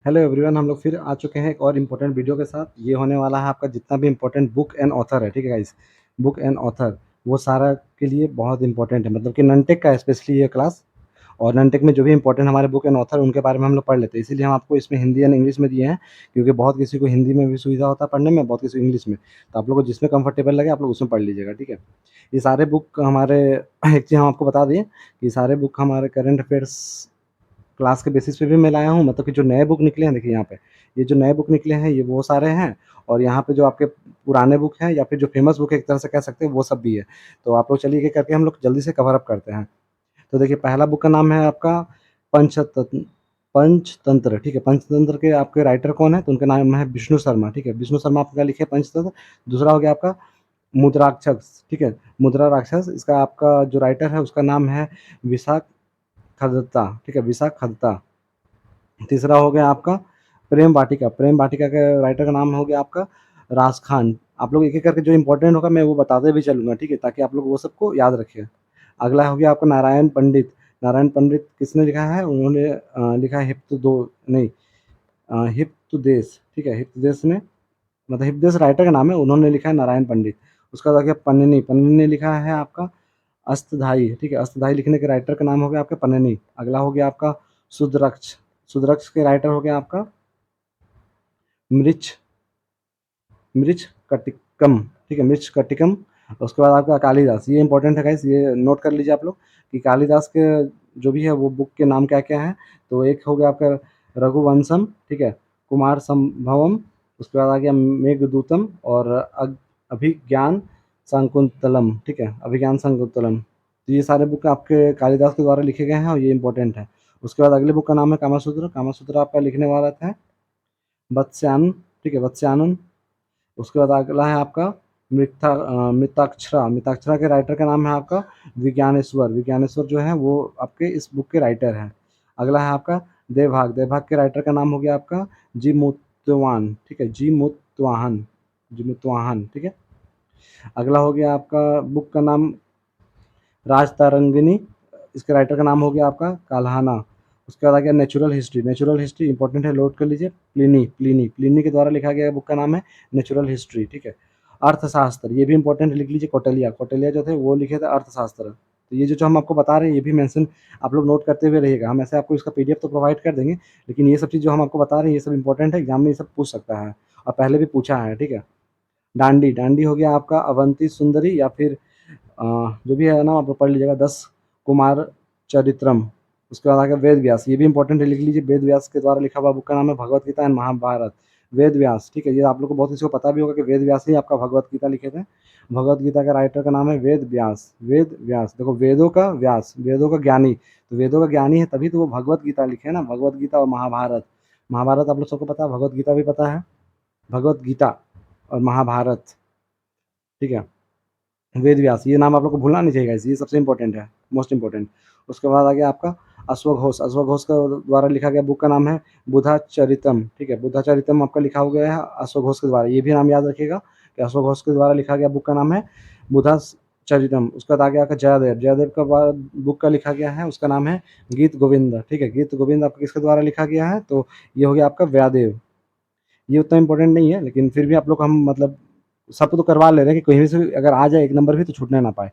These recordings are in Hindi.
हेलो एवरीवन, हम लोग फिर आ चुके हैं एक और इम्पोर्टेंट वीडियो के साथ। ये होने वाला है आपका जितना भी इम्पोर्टेंट बुक एंड ऑथर है, ठीक है गाइस। बुक एंड ऑथर वो सारा के लिए बहुत इंपॉर्टेंट है, मतलब कि ननटेक का स्पेशली ये क्लास। और ननटेक में जो भी इंपॉर्टेंट हमारे बुक एंड ऑथर उनके बारे में हम लोग पढ़ लेते हैं, इसीलिए हम आपको इसमें हिंदी एंड इंग्लिश में दिए हैं। क्योंकि बहुत किसी को हिंदी में भी सुविधा होता है पढ़ने में, बहुत किसी को इंग्लिश में। तो आप लोग को जिसमें कंफर्टेबल लगे आप लोग उसमें पढ़ लीजिएगा, ठीक है। ये सारे बुक हमारे एक चीज़ हम आपको बता दें कि ये सारे बुक हमारे करंट अफेयर्स क्लास के बेसिस पे भी मैं लाया हूँ, मतलब कि जो नए बुक निकले हैं, देखिए यहाँ पे ये जो नए बुक निकले हैं ये वो सारे हैं। और यहाँ पे जो आपके पुराने बुक हैं या फिर जो फेमस बुक है एक तरह से कह सकते हैं, वो सब भी है। तो आप लोग चलिए ये करके हम लोग जल्दी से कवर अप करते हैं। तो देखिए पहला बुक का नाम है आपका पंचतंत्र। पंचतंत्र, ठीक है। पंचतंत्र के आपके राइटर कौन है, तो उनका नाम है विष्णु शर्मा, ठीक है। विष्णु शर्मा आपका लिखे पंचतंत्र। दूसरा हो गया आपका मुद्राक्षस, ठीक है। मुद्रा राक्षस, इसका आपका जो राइटर है उसका नाम है विशाख खदता, ठीक है, विशाख खदता। तीसरा हो गया आपका प्रेम वाटिका। प्रेम वाटिका के राइटर का नाम हो गया आपका राज खान। आप लोग एक एक करके जो इंपॉर्टेंट होगा मैं वो बताते भी चलूंगा, ठीक है, ताकि आप लोग वो सबको याद रखें। अगला हो गया आपका नारायण पंडित। नारायण पंडित किसने लिखा है, उन्होंने लिखा है हिप्त दो, नहीं, हिप्तदेश, ठीक है। हिप्तदेश ने, मतलब हिप्तदेश राइटर का नाम है, उन्होंने लिखा है नारायण पंडित। उसका बाद आ गया पन्निनी। पन्निनी ने लिखा है आपका अष्टधाई, ठीक है। अष्टधाई लिखने के राइटर का नाम हो गया आपका पन्निनी। अगला हो गया आपका सुद्रक्ष। सुद्रक्ष के राइटर हो गया आपका मृछ मृछ कटिकम, ठीक है, मृछ कटिकम। उसके बाद आपका कालिदास। ये इंपॉर्टेंट है गाइस, ये नोट कर लीजिए आप लोग कि कालिदास के जो भी है वो बुक के नाम क्या क्या हैं। तो एक हो गया आपका रघुवंशम, ठीक है, कुमार संभवम। उसके बाद आ गया मेघदूतम और अभिज्ञान शकुंतलम, ठीक है, अभिज्ञान शकुंतलम। तो ये सारे बुक आपके कालिदास के द्वारा लिखे गए हैं और ये इंपॉर्टेंट है। उसके बाद अगले बुक का नाम है कामासूत्र। कामासूत्र आपका लिखने वाला था वत्स्यायन, ठीक है, वत्स्यानन। उसके बाद अगला है आपका मिताक्षरा। मिताक्षरा के राइटर का नाम है आपका विज्ञानेश्वर। विज्ञानेश्वर जो है वो आपके इस बुक के राइटर हैं। अगला है आपका देवभाग। देवभाग के राइटर का नाम हो गया आपका जी मुत्तवान, ठीक है, जी मुत्तवाहन, जी मुत्तवाहन, ठीक है। अगला हो गया आपका बुक का नाम राजतरंगिणी। इसके राइटर का नाम हो गया आपका काल्हाना। उसके बाद आ गया natural history. Natural history important है, नोट कर लीजिए। प्लिनी, प्लिनी, प्लिनी के द्वारा लिखा गया बुक का नाम है नेचुरल हिस्ट्री, ठीक है। अर्थशास्त्र, ये भी इंपॉर्टेंट लिख लीजिए। कौटिल्य, कौटिल्य जो थे वो लिखे थे अर्थशास्त्र। तो ये जो हम आपको बता रहे हैं ये भी मेंशन आप लोग नोट करते हुए रहिएगा। हम ऐसे आपको इसका पीडीएफ तो प्रोवाइड कर देंगे, लेकिन ये सब चीज़ जो हम आपको बता रहे हैं ये सब इंपॉर्टेंट है, एग्जाम में ये सब पूछ सकता है और पहले भी पूछा है, ठीक है। डांडी। डांडी हो गया आपका अवंती सुंदरी या फिर अ, जो भी है ना आप लोग पढ़ लीजिएगा 10 कुमार चरित्रम। उसके बाद आ गया वेद व्यास। ये भी इंपॉर्टेंट है, लिख लीजिए। वेद व्यास के द्वारा लिखा हुआ बुक का नाम है भगवत गीता एंड महाभारत। वेद व्यास, ठीक है। ये आप लोग को बहुत किसी को पता भी होगा कि वेद व्यास ही आपका भगवत गीता लिखे थे। भगवत गीता का राइटर का नाम है वेद व्यास। वेद व्यास, देखो वेदों का व्यास, वेदों का ज्ञानी। तो वेदों का ज्ञानी है तभी तो वो भगवत गीता लिखे ना, भगवत गीता और महाभारत। महाभारत आप लोग सबको पता है, भगवत गीता भी पता है। भगवत गीता और महाभारत, ठीक है। वेद व्यास, ये नाम आप लोग को भूलना नहीं चाहिए guys, ये सबसे इंपॉर्टेंट है, मोस्ट इंपॉर्टेंट। उसके बाद आ गया आपका अश्वघोष। अश्वघोष का द्वारा लिखा गया बुक का नाम है बुधा चरितम, ठीक है। बुधा चरितम आपका लिखा हो गया है अश्वघोष के द्वारा। ये भी नाम याद रखिएगा कि अश्वघोष के द्वारा लिखा गया बुक का नाम है बुधा चरितम। उसके बाद आ गया आपका जयदेव। जयदेव का बुक का लिखा गया है उसका नाम है गीत गोविंद, ठीक है। गीत गोविंद आपका किसके द्वारा लिखा गया है, तो ये हो गया आपका व्यादेव। ये उतना इंपॉर्टेंट नहीं है, लेकिन फिर भी आप लोग हम मतलब सब तो करवा ले रहे हैं कि कहीं से अगर आ जाए एक नंबर भी तो छूटने ना पाए।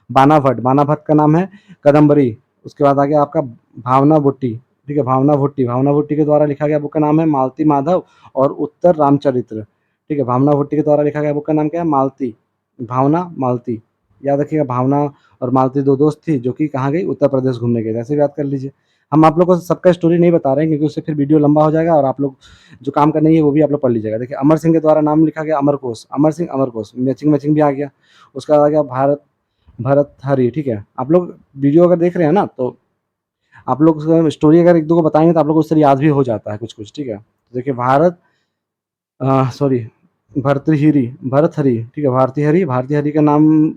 बाना भट्ट। बाना भट्ट का नाम है कदम्बरी। उसके बाद आ गया आपका भावना भुट्टी, ठीक है, भावना भुट्टी। भावना भुट्टी के द्वारा लिखा गया बुक का नाम है मालती माधव और उत्तर रामचरित्र, ठीक है। भावना भुट्टी के द्वारा लिखा गया बुक का नाम क्या है, मालती, भावना मालती। याद रखिएगा, भावना और मालती दो दोस्त थी जो कि कहाँ गई, उत्तर प्रदेश घूमने गई, ऐसे भी याद कर लीजिए। हम आप लोग को सबका स्टोरी नहीं बता रहे हैं क्योंकि उससे फिर वीडियो लंबा हो जाएगा और आप लोग जो काम करना है वो भी आप लोग पढ़ लीजिएगा। देखिए अमर सिंह के द्वारा नाम लिखा गया अमर कोश। अमर सिंह, अमर कोश, मैचिंग मैचिंग भी आ गया। उसके बाद आ गया भारत भर्तृहरि, ठीक है। आप लोग वीडियो अगर देख रहे हैं ना तो आप लोग स्टोरी अगर एक दो को बताएंगे तो आप लोग को उससे याद भी हो जाता है कुछ कुछ, ठीक है। तो देखिए भारत, सॉरी, भर्तृहरि, भरतहरि, ठीक है, भारतीहरि। भारतीहरि का नाम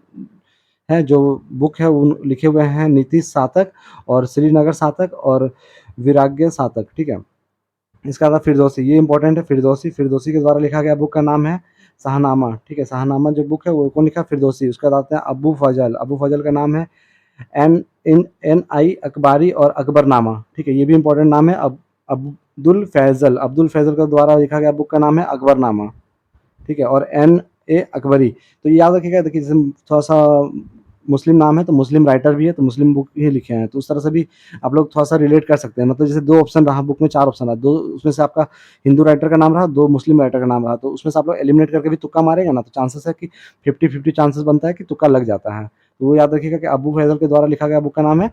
है जो बुक है वो लिखे हुए हैं नीतीश सातक और श्रीनगर सातक और विराग्य सातक, ठीक है। इसका था फिरदौसी, ये इंपॉर्टेंट है। फिरदौसी, फिरदौसी के द्वारा लिखा गया बुक का नाम है शाहनामा, ठीक है। शाहनामा जो बुक है वो कौन लिखा, फिरदौसी। उसके बाद आते हैं अबू फजल। अबू फजल का नाम है एन आई अकबारी और अकबरनामा, ठीक है। ये भी इंपॉर्टेंट नाम है। अब अब्दुल फैजल के द्वारा लिखा गया बुक का नाम है अकबरनामा, ठीक है। और एन ए अकबरी, तो ये याद रखिएगा, देखिए जैसे थोड़ा सा मुस्लिम नाम है तो मुस्लिम राइटर भी है, तो मुस्लिम बुक ही लिखे हैं, तो उस तरह से भी आप लोग थोड़ा सा रिलेट कर सकते हैं। मतलब जैसे 2 ऑप्शन रहा बुक में, 4 ऑप्शन रहा, 2 उसमें से आपका हिंदू राइटर का नाम रहा, 2 मुस्लिम राइटर का नाम रहा, तो उसमें से आप लोग एलिमिनेट करके भी तुक्का मारेगा ना, तो चांसेस है कि 50-50 चांसेस बनता है कि तुक्का लग जाता है। तो वो याद रखिएगा कि अबू फैजल के द्वारा लिखा गया बुक का नाम है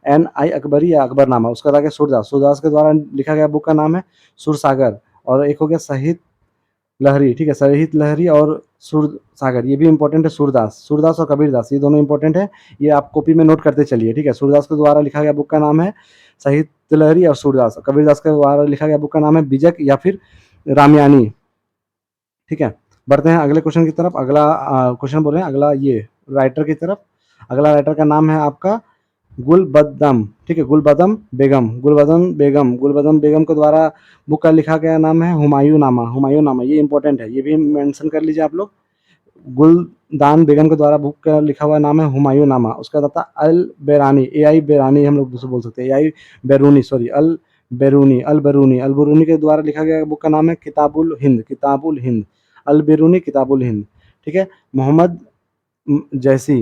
एन आई अकबरी या अकबरनामा। उसके बाद आगे सूरदास के द्वारा लिखा गया बुक का नाम है सुरसागर। और एक हो गया शहीद लहरी, ठीक है, शहीद लहरी और सुर सागर, ये भी इंपॉर्टेंट है। सूरदास और कबीरदास, ये दोनों इंपॉर्टेंट है, ये आप कॉपी में नोट करते चलिए, ठीक है। सूरदास के द्वारा लिखा गया बुक का नाम है साहित्य लहरी और सूरदास। कबीरदास के द्वारा लिखा गया बुक का नाम है बिजक या फिर रामयानी, ठीक है। बढ़ते हैं अगले क्वेश्चन की तरफ। अगला क्वेश्चन बोल रहे हैं, अगला ये राइटर की तरफ। अगला राइटर का नाम है आपका गुलबदम, ठीक है, गुलबदम बेगम के द्वारा बुक का लिखा गया नाम है हुमायूं नामा, ये इंपॉर्टेंट है, ये भी मेंशन कर लीजिए आप लोग। गुलदान बेगम के द्वारा बुक का लिखा हुआ नाम है हुमायूं नामा। उसका था अल बेरानी, ए आई बेरानी हम लोग बोल सकते हैं, ए आई बेरूनी, सॉरी अल बेरूनी के द्वारा लिखा गया बुक का नाम है किताबुल हिंद, अल बेरूनी किताबुल हिंद, ठीक है। मोहम्मद जैसी,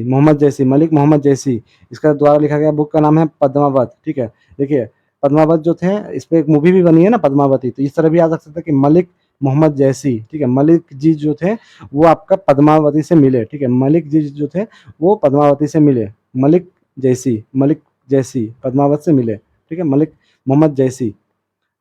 मलिक मोहम्मद जैसी, इसका द्वारा लिखा गया बुक का नाम है पद्मावत, ठीक है। देखिए पद्मावत जो थे, इस पे एक मूवी भी बनी है ना पद्मावती, तो इस तरह भी याद रख सकते हैं कि मलिक मोहम्मद जैसी, ठीक है। मलिक जी जो थे वो आपका पद्मावती से मिले, ठीक है, मलिक जी जो थे वो पद्मावती से मिले, मलिक जैसी पद्मावत से मिले, ठीक है, मलिक मोहम्मद जैसी।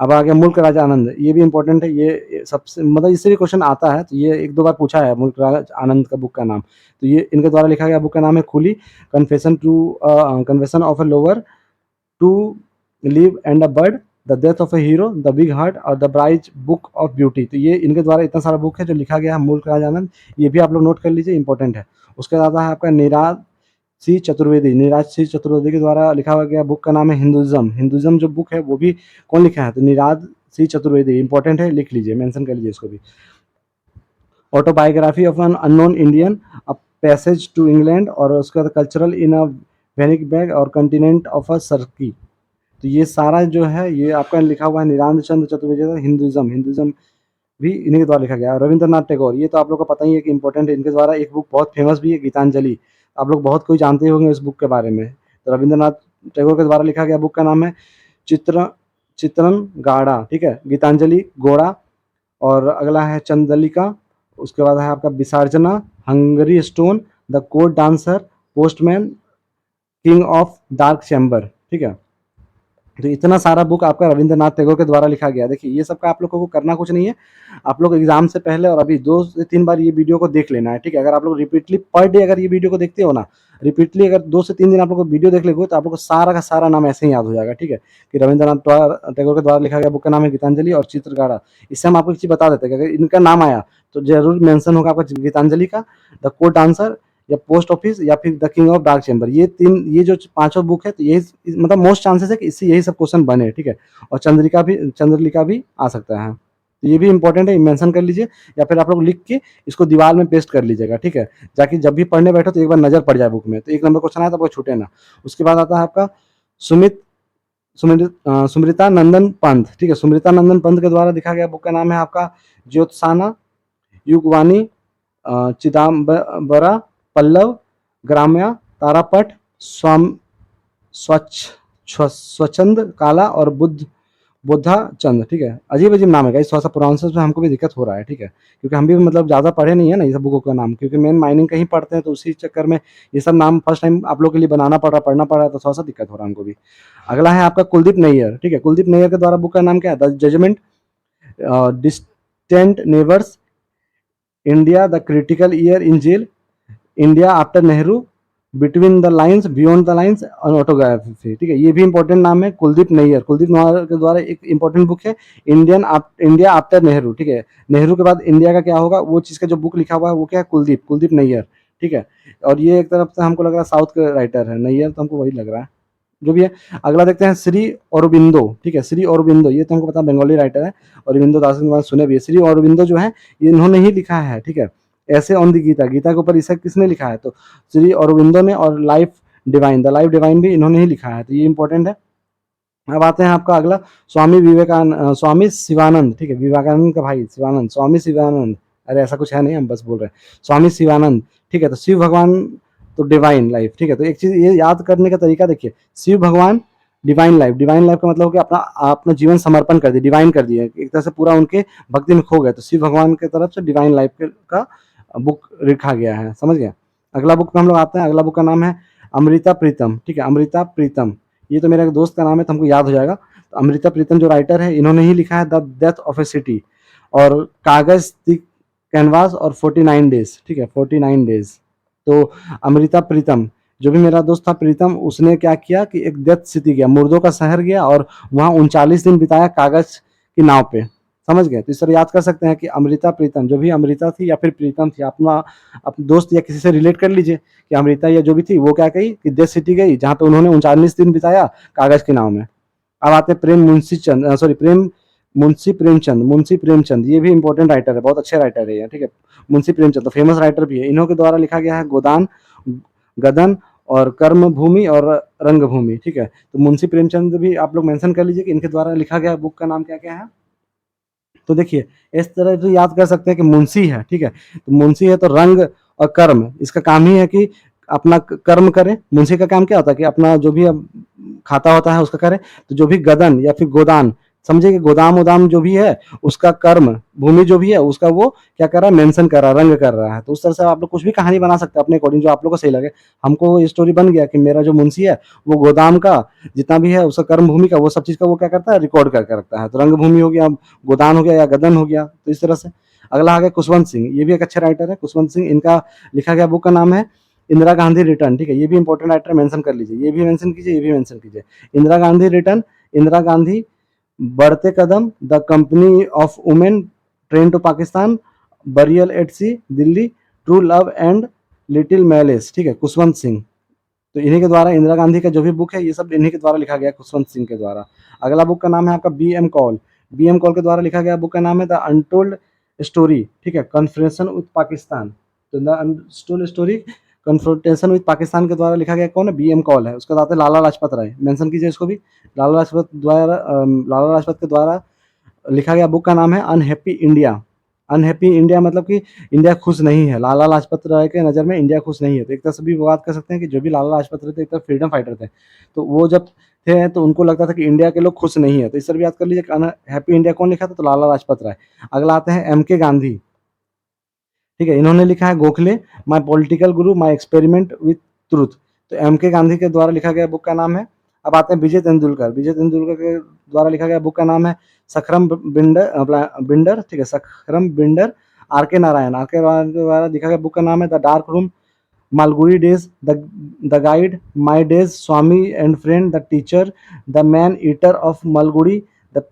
अब आ गया मुल्क राजा आनंद, ये भी इंपॉर्टेंट है, ये सबसे मतलब इससे भी क्वेश्चन आता है, तो ये 1-2 बार पूछा है मुल्क राजा आनंद का बुक का नाम। तो ये इनके द्वारा लिखा गया बुक का नाम है खुली, confession of a lover, to live and a bird, the death of a hero, the big heart और the bright book of beauty. तो ये इनके द्वारा इतना सारा बुक है जो लिखा गया है मुल्क राजा आनंद, ये भी आप लोग नोट कर लीजिए, इंपॉर्टेंट है। उसके बाद आता है आपका नीराज सी चतुर्वेदी के द्वारा लिखा हुआ गया बुक का नाम है हिंदुइज्म जो बुक है वो भी कौन लिखा है, तो नीराज सी चतुर्वेदी, इंपॉर्टेंट है, लिख लीजिए, मेंशन कर लीजिए इसको भी। Autobiography of an unknown Indian, a passage to England, और उसके बाद cultural in a vanity bag और कंटिनेंट ऑफ अ सर्की। तो ये सारा जो है ये आपका लिखा हुआ है निरांत चंद्र चतुर्वेदी का हिंदुइज्म भी इन्हीं के द्वारा लिखा गया है। रविंद्रनाथ टैगोर, ये तो आप लोग को पता ही है कि इंपॉर्टेंट है, इनके द्वारा एक बुक बहुत फेमस भी है गीतांजलि, आप लोग बहुत कोई जानते होंगे इस बुक के बारे में। तो रविंद्रनाथ टैगोर के द्वारा लिखा गया बुक का नाम है चित्र चित्रन गाड़ा, ठीक है, गीतांजलि गोड़ा। और अगला है चंद्रलिका, उसके बाद है आपका विसर्जना, hungry stone, the code dancer, postman, king of dark chamber, ठीक है। तो इतना सारा बुक आपका रविंद्रनाथ टैगोर के द्वारा लिखा गया। देखिए ये सब का आप लोगों को करना कुछ नहीं है, आप लोग एग्जाम से पहले और अभी 2 से 3 बार ये वीडियो को देख लेना है, ठीक है। अगर आप लोग रिपीटली पर डे अगर ये वीडियो को देखते हो ना, रिपीटली अगर 2 से 3 दिन आप लोग को वीडियो देख लेंगे तो आप लोग को सारा का सारा नाम ऐसे ही याद हो जाएगा, ठीक है। कि रविंद्रनाथ टैगोर के द्वारा लिखा गया बुक का नाम है गीतांजलि और चित्रगाड़ा। इससे हम आपको एक चीज बता देते हैं कि अगर इनका नाम आया तो जरूर मेंशन होगा आपका गीतांजलि का, द कोर्ट आंसर या पोस्ट ऑफिस या फिर the king of dark chamber, ये जो 5 बुक है, तो यही मतलब मोस्ट चांसेस है कि इससे यही सब क्वेश्चन बने, ठीक है। और चंद्रलिका भी आ सकता है, तो ये भी इंपॉर्टेंट है, मेंशन कर लीजिए या फिर आप लोग लिख के इसको दीवार में पेस्ट कर लीजिएगा, ठीक है, ताकि जब भी पढ़ने बैठो तो एक बार नजर पड़ जाए बुक में, तो 1 नंबर क्वेश्चन आया तो आपको छूटे ना। उसके बाद आता है आपका सुमित सुमृता नंदन पंत, ठीक है, सुमृता नंदन पंत के द्वारा लिखा गया बुक का नाम है आपका ज्योत्साना युगवानी, चिदाम्बरा, पल्लव, ग्राम्या, तारापट, स्वाम स्वच्छंद काला और बुद्धा चंद, ठीक है। अजीब अजीब नाम है गाइस, थोड़ा सा प्रोनाउंसिएशन में हमको भी दिक्कत हो रहा है, ठीक है, क्योंकि हम भी मतलब ज़्यादा पढ़े नहीं है ना ये सब बुकों का नाम, क्योंकि मेन माइनिंग कहीं पढ़ते हैं, तो उसी चक्कर में ये सब नाम फर्स्ट टाइम आप लोग के लिए बनाना पड़ रहा, पढ़ना पड़ रहा है, तो थोड़ा सा दिक्कत हो रहा है हमको भी। अगला है आपका कुलदीप नैयर, ठीक है, कुलदीप नैयर के द्वारा बुक का नाम क्या है, the judgement, distant neighbours, India the critical year in jail, India after Nehru, between the lines, beyond the lines, autography, ठीक है। ये भी इंपॉर्टेंट नाम है कुलदीप नैयर के द्वारा एक इंपॉर्टेंट बुक है इंडिया आफ्टर नेहरू, ठीक है। नेहरू के बाद इंडिया का क्या होगा वो चीज़ का जो बुक लिखा हुआ है वो क्या है, कुलदीप नैयर, ठीक है। और ये एक तरफ से हमको लग रहा है साउथ के राइटर है, नैयर तो हमको वही लग रहा है, जो भी है। अगला देखते हैं श्री अरबिंदो, ठीक है, श्री अरबिंदो, ये तो हमको पता बंगाली राइटर है, अरबिंदो दास के बारे में सुने भी है। श्री अरबिंदो जो है ये इन्होंने ही लिखा है, ठीक है, ऐसे ऑन दी गीता के ऊपर इसे किसने लिखा है, तो श्री अरबिंदो ने। और द लाइफ डिवाइन भी इन्होंने ही लिखा है, तो ये इंपॉर्टेंट है। अब आते हैं आपका अगला, स्वामी शिवानंद, ठीक है, विवेकानंद का भाई शिवानंद, स्वामी शिवानंद, अरे ऐसा कुछ है नहीं, हम बस बोल रहे हैं, स्वामी शिवानंद, ठीक है। तो शिव भगवान तो डिवाइन लाइफ, ठीक है। तो एक चीज ये याद करने का तरीका देखिए, शिव भगवान डिवाइन लाइफ, डिवाइन लाइफ का मतलब कि अपना अपना जीवन समर्पण कर दिया, डिवाइन कर दिया, एक तरह से पूरा उनके भक्ति में खो गए, तो शिव भगवान की तरफ से डिवाइन लाइफ का बुक लिखा गया है, समझ गया। अगला बुक पे हम लोग आते हैं, अगला बुक का नाम है अमृता प्रीतम, ठीक है, अमृता प्रीतम, ये तो मेरा एक दोस्त का नाम है तो हमको याद हो जाएगा। तो अमृता प्रीतम जो राइटर है, इन्होंने ही लिखा है the death of A city, और कागज द कैनवास, और 49 डेज, ठीक है, 49 डेज। तो अमृता प्रीतम, जो भी मेरा दोस्त था प्रीतम, उसने क्या किया कि एक डेथ सिटी गया, मुर्दों का शहर गया, और वहाँ 39 दिन बिताया कागज की नाव पे, समझ गए। तो इस तरह याद कर सकते हैं कि अमृता प्रीतम, जो भी अमृता थी या फिर प्रीतम थी, अपना दोस्त या किसी से रिलेट कर लीजिए कि अमृता या जो भी थी वो क्या कही कि डेथ सिटी गई, जहाँ पे उन्होंने 39 दिन बिताया कागज की नाव में। अब आते हैं मुंशी प्रेमचंद, ये भी इंपॉर्टेंट राइटर है, बहुत अच्छे राइटर है ये, ठीक है। मुंशी प्रेमचंद तो फेमस राइटर भी है, इन्हों के द्वारा लिखा गया है गोदान, गदन, और कर्म भूमि, और रंग भूमि, ठीक है। तो मुंशी प्रेमचंद भी आप लोग मेंशन कर लीजिए कि इनके द्वारा लिखा गया बुक का नाम क्या क्या है। तो देखिए इस तरह से याद कर सकते हैं कि मुंशी है, ठीक है, तो मुंशी है तो रंग और कर्म, इसका काम ही है कि अपना कर्म करे। मुंशी का काम क्या होता है कि अपना जो भी अब खाता होता है उसका करे। तो जो भी गदन या फिर गोदान, समझे कि गोदाम उदाम जो भी है उसका कर्म, भूमि जो भी है उसका वो क्या कर रहा है, मेंशन कर रहा है, रंग कर रहा है। तो उस तरह से आप लोग कुछ भी कहानी बना सकते हैं अपने अकॉर्डिंग, जो आप लोग को सही लगे। हमको ये स्टोरी बन गया कि मेरा जो मुंशी है वो गोदाम का जितना भी है उसका कर्म भूमि का वो सब चीज का वो क्या करता है, रिकॉर्ड करके रखता है। तो रंग भूमि हो गया, गोदान हो गया या गदन हो गया, तो इस तरह से। अगला आ गया कुशवंत सिंह, ये भी एक अच्छे राइटर है कुशवंत सिंह, इनका लिखा गया बुक का नाम है इंदिरा गांधी रिटर्न, ठीक है, ये भी इंपॉर्टेंट राइटर मेंशन कर लीजिए, ये भी मेंशन कीजिए, ये भी मेंशन कीजिए। Indira Gandhi return, Indira Gandhi, Badhte Kadam, the company of women, train to Pakistan, burial at sea, Delhi, true love and little malice, ठीक है, कुशवंत सिंह। तो इन्हीं के द्वारा इंदिरा गांधी का जो भी बुक है ये सब इन्हीं के द्वारा लिखा गया है, कुशवंत सिंह के द्वारा। अगला बुक का नाम है आपका B M Kaul, B M Kaul के द्वारा लिखा गया बुक का नाम है द अनटोल्ड स्टोरी, ठीक है, कन्फ्रेशन विथ पाकिस्तान। तो the untold story confrontation with Pakistan के द्वारा लिखा गया कौन है, बी एम कॉल है। उसके बाद आते हैं लाला लाजपत राय, मेंशन कीजिए इसको भी। लाला लाजपत के द्वारा लिखा गया बुक का नाम है अनहैप्पी इंडिया। अनहैप्पी इंडिया मतलब कि इंडिया खुश नहीं है, लाला लाजपत राय के नज़र में इंडिया खुश नहीं है। तो एक तरह से भी बात कर सकते हैं कि जो भी लाला लाजपत राय थे एक तरह फ्रीडम फाइटर थे, तो वो जब थे तो उनको लगता था कि इंडिया के लोग खुश नहीं है। तो इस तरह भी याद कर लीजिए अनहैप्पी इंडिया कौन लिखा था, तो लाला लाजपत राय। अगला आते हैं एम के गांधी, ठीक है, इन्होंने लिखा है Gokhale, my political Guru, my experiment with truth. तो एम के गांधी के द्वारा लिखा गया बुक का नाम है। अब आते हैं विजय तेंदुलकर, विजय तेंदुलकर के द्वारा लिखा गया बुक का नाम है सखरम बिंडर, ठीक है, सखरम बिंडर। आर के नारायण, आर के नारायण के द्वारा लिखा गया बुक का नाम है the dark room, Malgudi days, the guide, my days, Swami and friend, the teacher, the man eater of Malgudi, the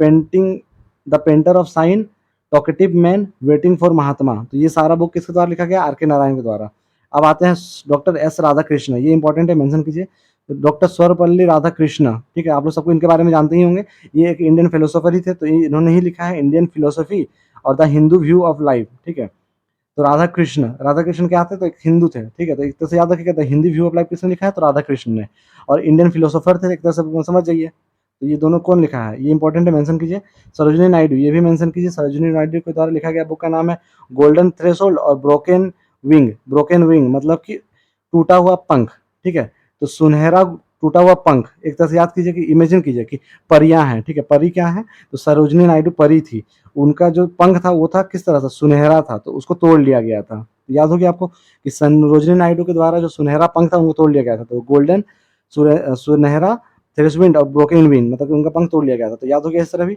painter of sign, talkative man, waiting for Mahatma. तो ये सारा बुक किसके द्वारा लिखा गया, आर के नारायण के द्वारा। अब आते हैं डॉक्टर एस राधा कृष्ण, ये इंपॉर्टेंट है, मेंशन कीजिए। डॉक्टर सर्वपल्ली राधा कृष्ण, ठीक है, आप लोग सबको इनके बारे में जानते ही होंगे। ये एक इंडियन फिलोसोफर ही थे, तो इन्होंने ही लिखा है इंडियन फिलोसफी और the Hindu view of life, ठीक है। तो राधा कृष्ण क्या थे, तो एक हिंदू थे, ठीक है। तो एक तरह से याद रखिएगा, the Hindi view of life किसने लिखा है, तो राधा कृष्ण ने। और इंडियन फिलोसोफर थे, एक तरह से समझ जाइए। तो ये दोनों कौन लिखा है, ये इंपॉर्टेंट है, मेंशन कीजिए। सरोजिनी नायडू, ये भी मेंशन कीजिए। सरोजिनी नायडू के द्वारा लिखा गया बुक का नाम है गोल्डन थ्रेशोल्ड और ब्रोकन विंग। ब्रोकन विंग मतलब कि टूटा हुआ पंख, ठीक है। तो सुनहरा टूटा हुआ पंख, एक तरह से याद कीजिए कि इमेजिन कीजिए कि परियां हैं, ठीक है, परी क्या है, तो सरोजिनी नायडू परी थी। उनका जो पंख था वो था किस तरह से, सुनहरा था, तो उसको तोड़ लिया गया था। याद होगी आपको कि सरोजिनी नायडू के द्वारा जो सुनहरा पंख था उनको तोड़ लिया गया था। तो गोल्डन, सुनहरा, थ्रेसविंड और ब्रोकन विंग मतलब कि उनका पंख तोड़ लिया गया था। तो याद हो गया इस तरह भी।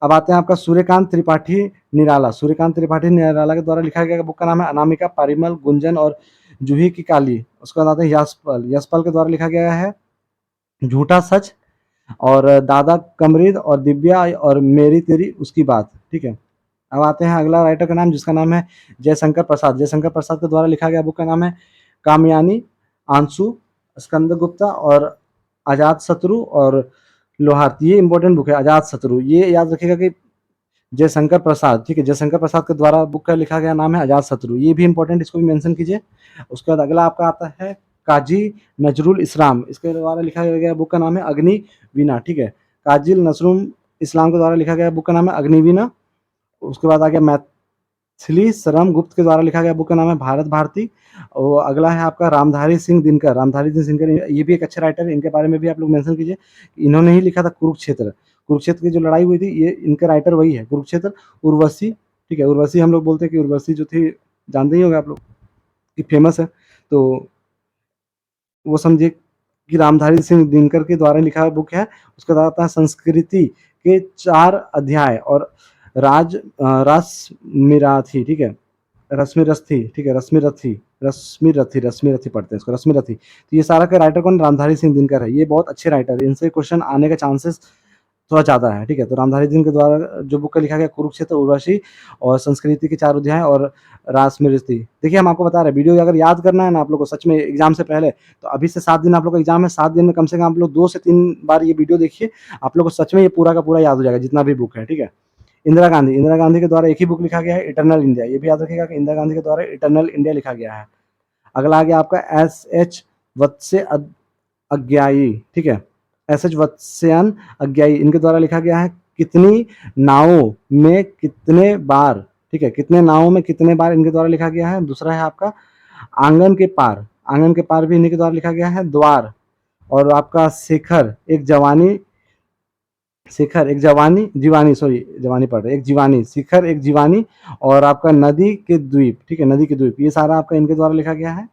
अब आते हैं आपका सूर्यकांत त्रिपाठी निराला, सूर्यकांत त्रिपाठी निराला के द्वारा लिखा गया बुक का नाम है अनामिका, पारिमल, गुंजन और जूही की काली। उसके बाद आते हैं यशपाल, यशपाल के द्वारा लिखा गया है झूठा सच, और दादा कमरीद, और दिव्या, और मेरी तेरी उसकी बात, ठीक है। अब आते हैं अगला राइटर का नाम, जिसका नाम है जयशंकर प्रसाद। जयशंकर प्रसाद के द्वारा लिखा गया बुक का नाम है कामयानी, आंसू, स्कंद गुप्ता और आजाद शत्रु और लोहार। ये इंपॉर्टेंट बुक है आजाद शत्रु, ये याद रखिएगा कि जयशंकर प्रसाद, ठीक है, जयशंकर प्रसाद के द्वारा बुक का लिखा गया नाम है आजाद शत्रु, ये भी इंपॉर्टेंट, इसको भी मेंशन कीजिए। उसके बाद अगला आपका आता है काजी नजरुल इस्लाम, इसके द्वारा लिखा गया बुक का नाम है अग्निवीणा, ठीक है। काजी नजरुल इस्लाम के द्वारा लिखा गया बुक का नाम है अग्निवीणा। उसके बाद आ गया मैथिली शरण गुप्त के द्वारा लिखा गया बुक का नाम है भारत भारती। और अगला है आपका रामधारी सिंह दिनकर। रामधारी सिंह दिनकर ये भी एक अच्छे राइटर है, इनके बारे में भी आप लोग मेंशन कीजिए। इन्होंने ही लिखा था कुरुक्षेत्र। कुरुक्षेत्र की जो लड़ाई हुई थी ये इनके राइटर वही है, कुरुक्षेत्र। उर्वशी, ठीक है, उर्वशी हम लोग बोलते हैं कि उर्वशी जो थी, जानते ही होंगे आप लोग कि फेमस है। तो वो समझिए कि रामधारी सिंह दिनकर के द्वारा लिखा हुआ बुक है। उसका नाम था संस्कृति के 4 अध्याय और रश्मिरथी, ठीक है, रश्मिरथी, ठीक है, रश्मिरथी पढ़ते हैं इसको, रश्मिरथी। तो ये सारा का राइटर कौन? रामधारी सिंह दिनकर है। ये बहुत अच्छे राइटर है, इनसे क्वेश्चन आने का चांसेस थोड़ा ज़्यादा है, ठीक है। तो रामधारी सिंह के द्वारा जो बुक का लिखा गया कुरुक्षेत्र, उर्वशी और संस्कृति के 4 अध्याय और रासमृति। देखिए हम आपको बता रहे हैं, वीडियो अगर याद करना है ना आप लोग को सच में एग्जाम से पहले, तो अभी से 7 दिन आप लोग का एग्जाम है, 7 दिन में कम से कम आप लोग 2 से 3 बार ये वीडियो देखिए, आप लोग को सच में ये पूरा का पूरा याद हो जाएगा जितना भी बुक है, ठीक है। इंदिरा गांधी के द्वारा एक ही बुक लिखा गया है, इटर्नल इंडिया। ये भी याद रखिएगा कि इंदिरा गांधी के द्वारा इटर्नल इंडिया लिखा गया है। अगला आ गया आपका एस.एच. वत्से अज्ञायी, ठीक है, एस.एच. वत्स्यायन अज्ञायी, इनके द्वारा लिखा गया है कितनी नावों में कितने बार, ठीक है, कितने नावों में कितने बार, इनके द्वारा लिखा गया है। दूसरा है आपका आंगन के पार, आंगन के पार भी इन्हीं के द्वारा लिखा गया है। द्वार और आपका शिखर एक जवानी, शिखर एक जवानी, जीवानी, सॉरी जवानी पढ़ रहे, एक जीवानी, शिखर एक जीवानी और आपका नदी के द्वीप, ठीक है, नदी के द्वीप, ये सारा आपका इनके द्वारा लिखा गया है।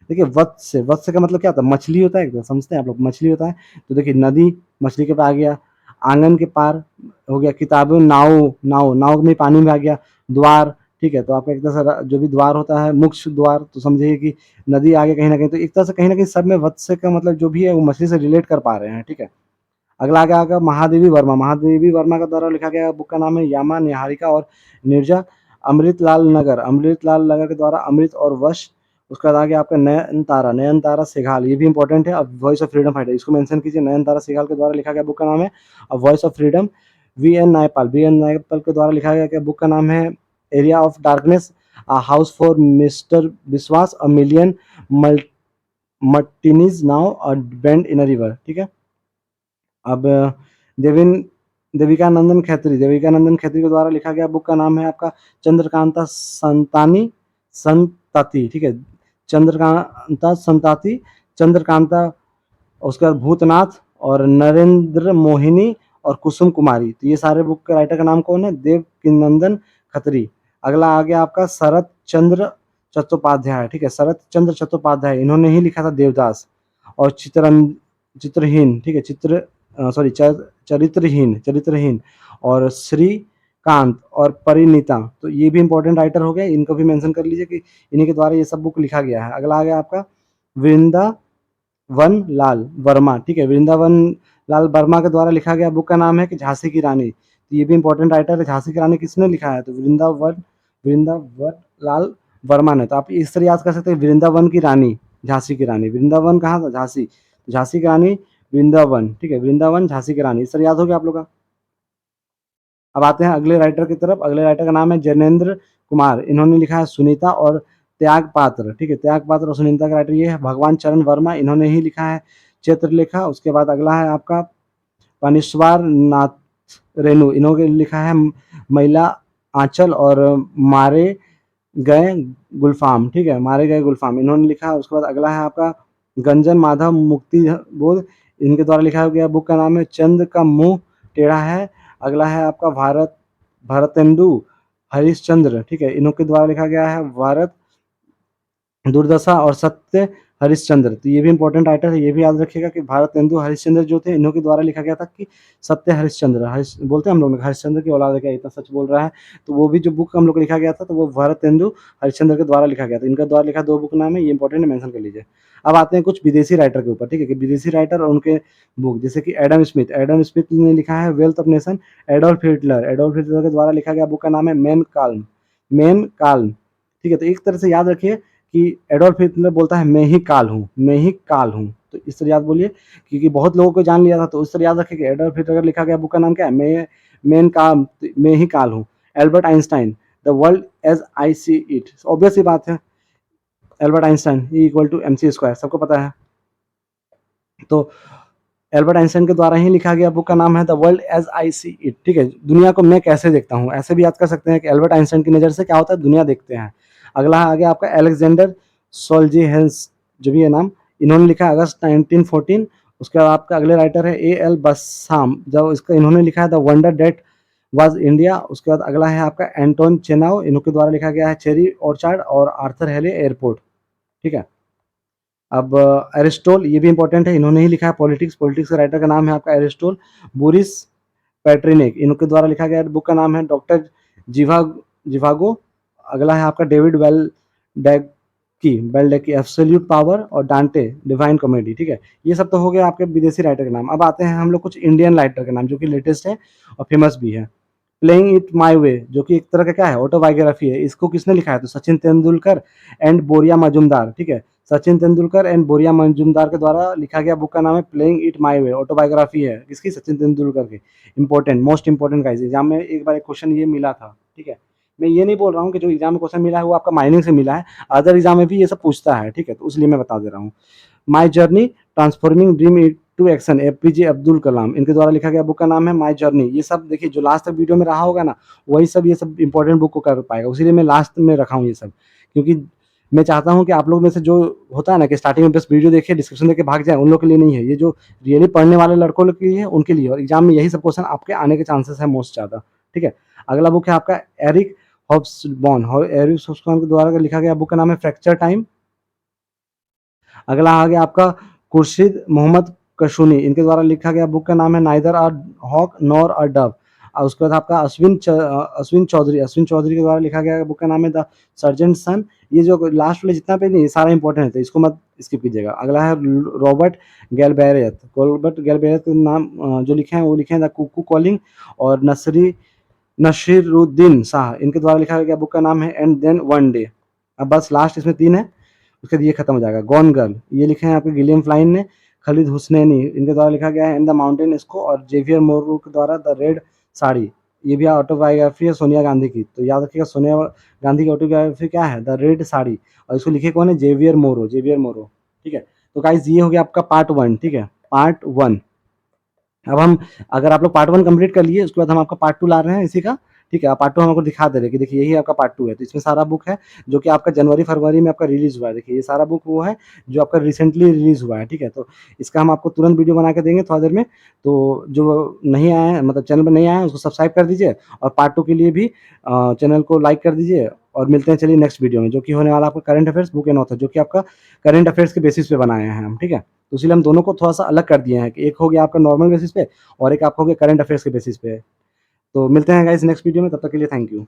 देखिए वत्स्य, वत्स्य का मतलब क्या होता है? मछली होता है, एकदम समझते हैं आप लोग, मछली होता है। तो देखिए नदी मछली के पास आ गया, आंगन के पार हो गया, किताबें नाव, नाव नाव में पानी में आ गया, द्वार, ठीक है। तो आपका एक तरह से जो भी द्वार होता है, मुख्य द्वार, तो समझिए कि नदी आगे कहीं ना कहीं, तो एक तरह से कहीं ना कहीं सब में वत्स्य का मतलब जो भी है वो मछली से रिलेट कर पा रहे हैं, ठीक है। अगला आगे आगा महादेवी वर्मा। महादेवी वर्मा का द्वारा लिखा गया बुक का नाम है यामा, निहारिका और निर्जा। अमृतलाल नगर, अमृतलाल नगर के द्वारा अमृत और वश। उसके बाद आगे आपका नयनतारा, नयनतारा सेघाल, ये भी इंपॉर्टेंट है। अब वॉइस ऑफ फ्रीडम फाइटर, इसको मेंशन कीजिए। नयनतारा सेघाल के द्वारा लिखा गया बुक का नाम है अब voice of freedom. V N. Naipaul, V N. Naipaul के द्वारा लिखा गया बुक का नाम है area of darkness, house for mister Biswas, a million mutinies now a bend in a river, ठीक है। अब देविन देविकानंदन खैत्री, देविकानंदन खैत्री के द्वारा लिखा गया बुक का नाम है आपका चंद्रकांता संतानी संतति, ठीक है, चंद्रकांता संताति, चंद्रकांता। उसके बाद भूतनाथ और नरेंद्र मोहिनी और कुसुम कुमारी, तो ये सारे बुक के राइटर का नाम कौन है? देवकीनंदन खत्री। अगला आ गया आपका शरत चंद्र चट्टोपाध्याय, ठीक है, शरत चंद्र चट्टोपाध्याय, इन्होंने ही लिखा था देवदास और चित्रहीन, ठीक है, सॉरी चरित्रहीन, चरित्रहीन और श्रीकांत और परिणीता, तो ये भी इंपॉर्टेंट राइटर हो गए, इनको भी मेंशन कर लीजिए कि इन्हीं के द्वारा ये सब बुक लिखा गया है। अगला आ गया आपका वृंदावन लाल वर्मा, ठीक है, वृंदावन लाल वर्मा के द्वारा लिखा गया बुक का नाम है कि झांसी की रानी, तो ये भी इंपॉर्टेंट राइटर है। झांसी की रानी किसने लिखा है? तो वृंदावन लाल वर्मा ने। तो आप इस तरह याद कर सकते हैं, वृंदावन की रानी, झांसी की रानी। वृंदावन कहाँ था? झांसी, झांसी की रानी वृंदावन, ठीक है, वृंदावन झांसी की रानी, इस तरह याद हो गया आप लोग का। अब आते हैं अगले राइटर की तरफ। अगले राइटर का नाम है जैनेन्द्र कुमार, इन्होंने लिखा है सुनीता और त्याग पात्र, ठीक है, त्याग पात्र और सुनीता का राइटर ये है। भगवान चरण वर्मा, इन्होंने ही लिखा है चित्रलेखा। उसके बाद अगला है आपका पनीश्वर नाथ रेणु, इन्होंने लिखा है महिला आंचल और मारे गए गुलफाम, ठीक है, मारे गए गुलफाम, इन्होंने लिखा है। उसके बाद अगला है आपका गंजन माधव मुक्ति बोध, इनके द्वारा लिखा गया बुक का नाम है चंद का मुंह टेढ़ा है। अगला है आपका भारतेंदु हरिश्चंद्र, ठीक है, इन्हों के द्वारा लिखा गया है भारत दुर्दशा और सत्य हरिश्चंद्र, तो ये भी इंपॉर्टेंट राइटर है, ये भी याद रखिएगा कि भारतेंदु हरिश्चंद्र जो थे, इन्हों के द्वारा लिखा गया था कि सत्य हरिश्चंद्र, बोलते हैं हम लोग हरिश्चंद्र की औलाद है क्या, इतना सच बोल रहा है। तो वो भी जो बुक हम लोग लिखा गया था, तो वो भारतेंदु हरिश्चंद्र के द्वारा लिखा गया था। इनका द्वारा लिखा 2 बुक नाम है, ये इंपॉर्टेंट है, मेंशन कर लीजिए। अब आते हैं कुछ विदेशी राइटर के ऊपर, ठीक है, कि विदेशी राइटर और उनके बुक, जैसे कि एडम स्मिथ, एडम स्मिथ ने लिखा है wealth of nation. Adolf Hitler, Adolf Hitler के द्वारा लिखा गया बुक का नाम है मेन काल्म, मेन काल्म, ठीक है। तो एक तरह से याद रखिए कि एडोल्फ हिटलर बोलता है मैं ही काल हूँ, मैं ही काल हूँ, तो इस तरह याद बोलिए, क्योंकि बहुत लोगों को जान लिया था, तो इस तरह याद रखिए कि एडोल्फ हिटलर लिखा गया बुक का नाम क्या है? मैं काल, मैं ही काल हूँ। Albert Einstein, the world as I see it, obvious ही बात है, Albert Einstein E equal to mc², सबको पता है। तो एल्बर्ट आइंस्टाइन के द्वारा ही लिखा गया बुक का नाम है the world as I see it, ठीक है, दुनिया को मैं कैसे देखता हूँ, ऐसे भी याद कर सकते हैं कि एल्बर्ट आइंस्टाइन की नज़र से क्या होता है, दुनिया देखते हैं। अगला आ गया आपका एलेक्जेंडर सोल्जीहेंस, जो भी है नाम, इन्होंने लिखा है अगस्त 1914। उसके बाद आपका अगले राइटर है ए एल बस्साम, जब इसका इन्होंने लिखा है the wonder that was India. उसके बाद अगला है आपका एंटोन चेनाव, इनके द्वारा लिखा गया है चेरी ऑर्चार्ड और आर्थर हेले एयरपोर्ट, ठीक है। अब एरिस्टोल, ये भी इंपॉर्टेंट है, इन्होंने ही लिखा है पॉलिटिक्स, पॉलिटिक्स का राइटर का नाम है आपका एरिस्टोल। बोरिस पैट्रिनिक, इनके द्वारा लिखा गया बुक का नाम है डॉक्टर जिवा जिवागो। अगला है आपका डेविड बेल्डेकी एब्सोल्यूट पावर और डांटे डिवाइन कॉमेडी, ठीक है। ये सब तो हो गया आपके विदेशी राइटर के नाम। अब आते हैं हम लोग कुछ इंडियन राइटर के नाम जो कि लेटेस्ट है और फेमस भी है। प्लेइंग इट माई वे, जो कि एक तरह का क्या है, ऑटोबायोग्राफी है। इसको किसने लिखा है, तो सचिन तेंदुलकर एंड बोरिया मजूमदार, ठीक है। सचिन तेंदुलकर एंड बोरिया मजूमदार के द्वारा लिखा गया बुक का नाम है playing it my way, autobiography है किसकी, सचिन तेंदुलकर की। Important, most important guys, exam में एक बार एक क्वेश्चन ये मिला था, ठीक है। मैं ये नहीं बोल रहा हूँ कि जो एग्जाम में क्वेश्चन मिला है वो आपका माइनिंग से मिला है, अदर एग्जाम में भी ये सब पूछता है, ठीक है, तो इसलिए मैं बता दे रहा हूँ। My journey transforming dream to action, APJ Abdul Kalam, इनके द्वारा लिखा गया बुक का नाम है माई जर्नी। ये सब देखिए जो लास्ट तक वीडियो में रहा होगा ना, वही सब ये सब इंपॉर्टेंट बुक को कर पाएगा, उसीलिए मैं लास्ट में रखा हूँ ये सब, क्योंकि मैं चाहता हूँ कि आप लोग में से जो होता है ना कि स्टार्टिंग में बस वीडियो देखे डिस्क्रिप्शन देके भाग जाए, उन लोग के लिए नहीं है ये, जो रियली पढ़ने वाले लड़कों के लिए है उनके लिए, और एग्जाम में यही सब क्वेश्चन आपके आने के चांसेस है मोस्ट ज़्यादा, ठीक है। अगला बुक है आपका एरिक हॉब्सबॉर्न, एरिक हॉब्सबॉर्न के द्वारा लिखा गया बुक का नाम है फ्रैक्चर टाइम। अगला आ गया आपका खुर्शीद मोहम्मद कशूनी, इनके द्वारा लिखा गया बुक का नाम है neither a hawk nor a dove. और उसके बाद आपका अश्विन चौधरी के द्वारा लिखा गया बुक का नाम है द सर्जेंट सन। ये जो लास्ट वाले जितना पेज नहीं, ये सारा इंपॉर्टेंट है, इसको मत स्किप कीजिएगा। अगला है रॉबर्ट गैलबेरियत के नाम जो लिखे हैं वो लिखे हैं द कुकू कॉलिंग, और नसीरुद्दीन शाह, इनके द्वारा लिखा गया बुक का नाम है एंड देन वन डे। अब बस लास्ट इसमें 3 है, उसके बाद ये खत्म हो जाएगा। गॉन गर्ल, ये लिखे हैं आपके गिलियम फ्लाइन ने, खालिद हुसनैनी, इनके द्वारा लिखा गया है इन द माउंटेन इसको, और जेवियर मोरू के द्वारा द रेड साड़ी। ये भी ऑटोबायोग्राफी है सोनिया गांधी की, तो याद रखिएगा सोनिया गांधी की ऑटोबायोग्राफी क्या है, द रेड साड़ी, और इसको लिखे कौन है, जेवियर मोरो, ठीक है। तो गाइज ये हो गया आपका पार्ट 1, ठीक है, पार्ट 1। अब हम, अगर आप लोग पार्ट 1 कंप्लीट कर लिए, उसके बाद हम आपका पार्ट 2 ला रहे हैं इसी का, ठीक है। पार्ट 2 हम आपको दिखा दे रहे हैं कि देखिए यही आपका पार्ट 2 है, तो इसमें सारा बुक है जो कि आपका जनवरी फरवरी में आपका रिलीज हुआ है। देखिए ये सारा बुक वो है जो आपका रिसेंटली रिलीज हुआ है, ठीक है। तो इसका हम आपको तुरंत वीडियो बना के देंगे थोड़ा देर में, तो जो नहीं आए हैं मतलब चैनल पर नहीं आए हैं उसको सब्सक्राइब कर दीजिए, और पार्ट 2 के लिए भी चैनल को लाइक कर दीजिए। और मिलते हैं चलिए नेक्स्ट वीडियो में, जो कि होने वाला आपका current affairs book and author, जो कि आपका करंट अफेयर्स के बेसिस पे बनाए हैं हम, ठीक है। तो इसलिए हम दोनों को थोड़ा सा अलग कर दिए हैं कि एक हो गया आपका नॉर्मल बेसिस पे और एक आपका हो गया करंट अफेयर्स के बेसिस पे। तो मिलते हैं गाइस नेक्स्ट वीडियो में, तब तक के लिए थैंक यू।